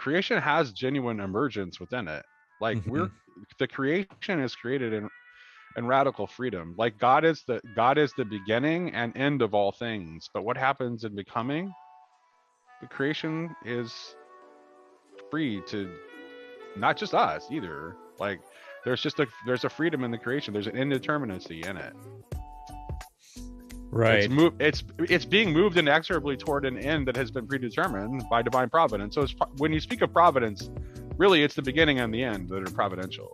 creation has genuine emergence within it. Like the creation is created in radical freedom. Like God is the beginning and end of all things. But what happens in becoming? The creation is free to, not just us either. Like there's a freedom in the creation. There's an indeterminacy in it. Right. It's being moved inexorably toward an end that has been predetermined by divine providence. So when you speak of providence, really it's the beginning and the end that are providential.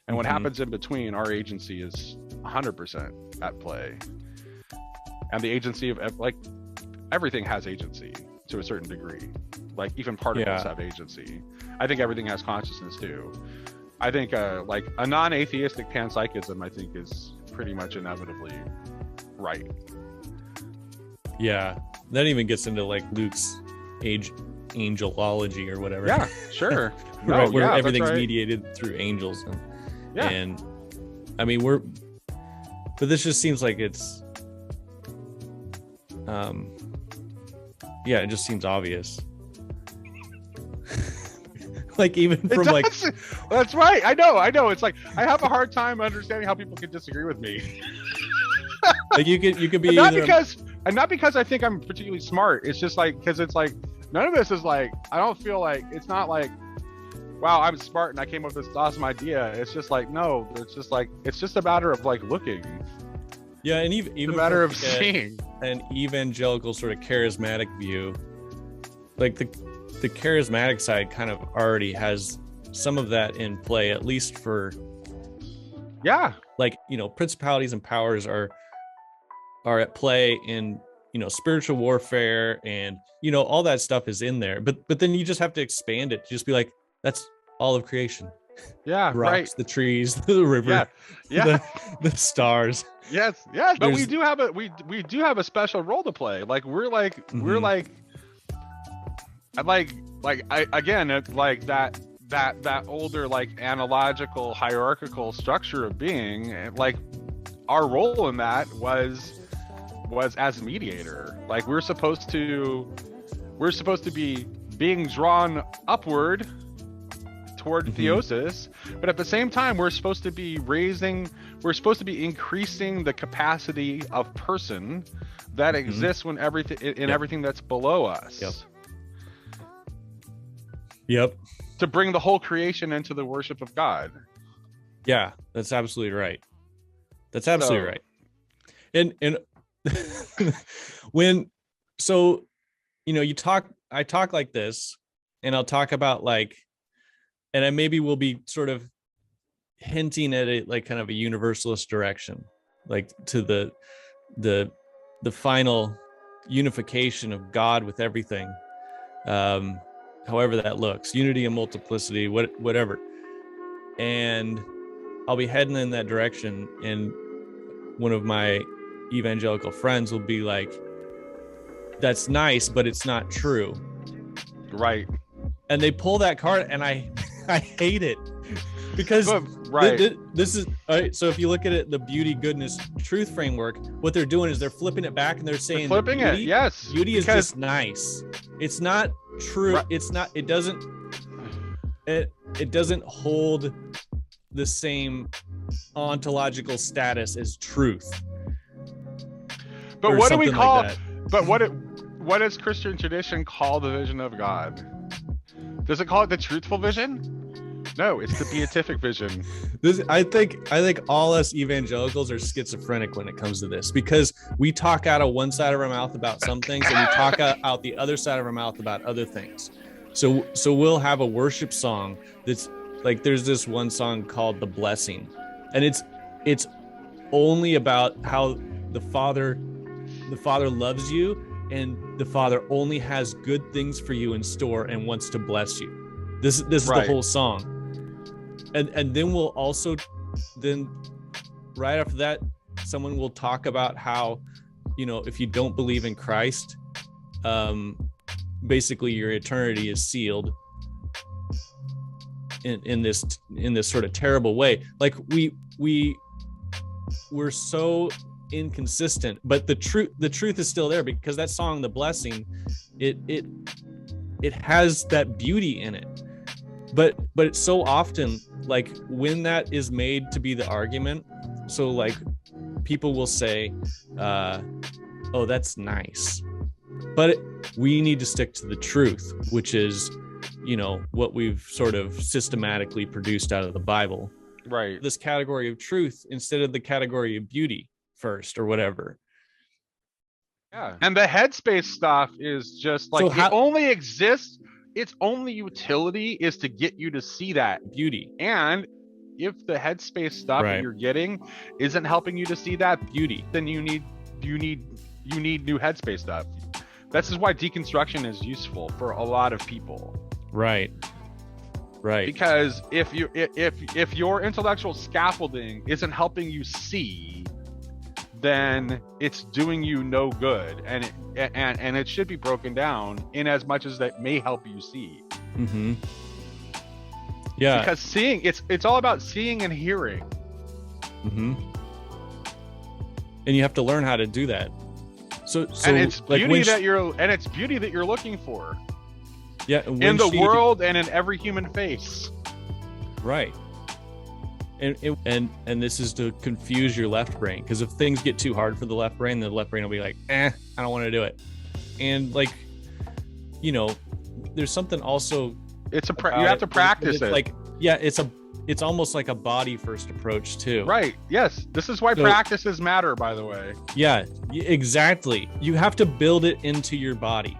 And what happens in between, our agency is 100% at play. And the agency of, like, everything has agency to a certain degree. Like even particles have agency. I think everything has consciousness too. I think like a non-atheistic panpsychism, I think, is pretty much inevitably right. Yeah, that even gets into like Luke's angelology or whatever. Yeah, sure. Right, where everything's mediated through angels, and I mean but this just seems like it's it just seems obvious. Like even from like, that's right. I know. It's like I have a hard time understanding how people can disagree with me. Like you could be not because I think I'm particularly smart. It's just like, because it's like none of this is like, I don't feel like, it's not like, wow, I'm smart and I came up with this awesome idea. It's just like, no, it's just like, it's just a matter of like looking. Yeah, and even a matter of seeing. An evangelical sort of charismatic view, like the charismatic side kind of already has some of that in play, at least for like, principalities and powers are at play in, spiritual warfare, and all that stuff is in there, but then you just have to expand it to just be like, that's all of creation. Yeah, the rocks, right. The trees, the river, the stars. Yes, but we do have a special role to play. Like we're like that older, like, analogical hierarchical structure of being. Like our role in that was as mediator. Like we're supposed to be being drawn upward toward theosis, but at the same time we're supposed to be increasing the capacity of person that exists when everything that's below us. Yep. To bring the whole creation into the worship of God. Yeah, that's absolutely right. Right. And I talk like this, and I'll talk about like, and I maybe will be sort of hinting at it like kind of a universalist direction, like to the final unification of God with everything. However that looks, unity and multiplicity, whatever. And I'll be heading in that direction, and one of my evangelical friends will be like, that's nice, but it's not true. Right. And they pull that card, and I hate it, because this is all right. So if you look at it, the beauty, goodness, truth framework, what they're doing is they're flipping it back, and they're saying beauty is just nice. It's not true. Right. It's not. It doesn't hold the same ontological status as truth. But what do we call? Like, but what does Christian tradition call the vision of God? Does it call it the truthful vision? No, it's the beatific vision. I think all us evangelicals are schizophrenic when it comes to this, because we talk out of one side of our mouth about some things, and we talk out the other side of our mouth about other things. So we'll have a worship song that's like, there's this one song called "The Blessing," and it's only about how the Father loves you, and the Father only has good things for you in store and wants to bless you. This is the whole song. And then we'll also, right after that, someone will talk about how, if you don't believe in Christ, basically your eternity is sealed in this sort of terrible way. Like we're so inconsistent, but the truth is still there, because that song, "The Blessing," it it has that beauty in it. But it's so often like when that is made to be the argument, so like people will say, oh, that's nice, but we need to stick to the truth, which is, what we've sort of systematically produced out of the Bible. Right. This category of truth instead of the category of beauty first or whatever. Yeah. And the headspace stuff is just like, it only exists. Its only utility is to get you to see that beauty. And if the headspace stuff that you're getting isn't helping you to see that beauty, then you need new headspace stuff. This is why deconstruction is useful for a lot of people. Right. Because if your intellectual scaffolding isn't helping you see, then it's doing you no good, and it should be broken down in as much as that may help you see. Mm-hmm. Yeah, because seeing, it's all about seeing and hearing. Mm-hmm. And you have to learn how to do that. So and it's beauty that you're looking for. Yeah, in the world and in every human face. Right. And this is to confuse your left brain, because if things get too hard for the left brain will be like, I don't want to do it. And like, there's something also. It's you have to practice it. Like, it's almost like a body first approach too. Right. Yes. This is why practices matter, by the way. Yeah, exactly. You have to build it into your body.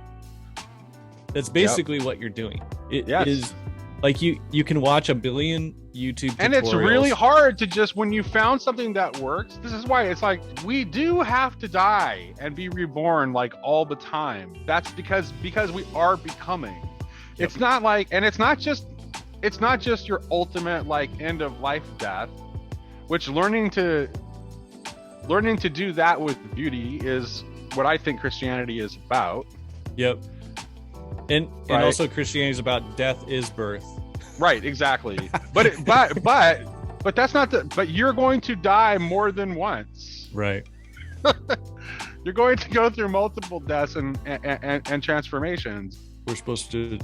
That's basically what you're doing. It is like you can watch a billion YouTube tutorials. And it's really hard to just, when you found something that works, this is why it's like, we do have to die and be reborn like all the time. That's because we are becoming. Yep. It's not like, and it's not just your ultimate like end of life death, which learning to do that with beauty is what I think Christianity is about. Yep. And also Christianity is about death is birth. Right, exactly. But that's not but you're going to die more than once. Right. You're going to go through multiple deaths and transformations. We're supposed to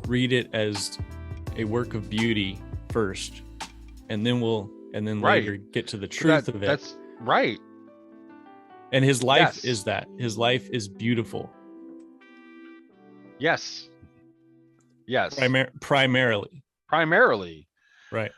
read it as a work of beauty first, and then later get to the truth of it. That's right. And his life is that. His life is beautiful. Yes. Primarily. Right.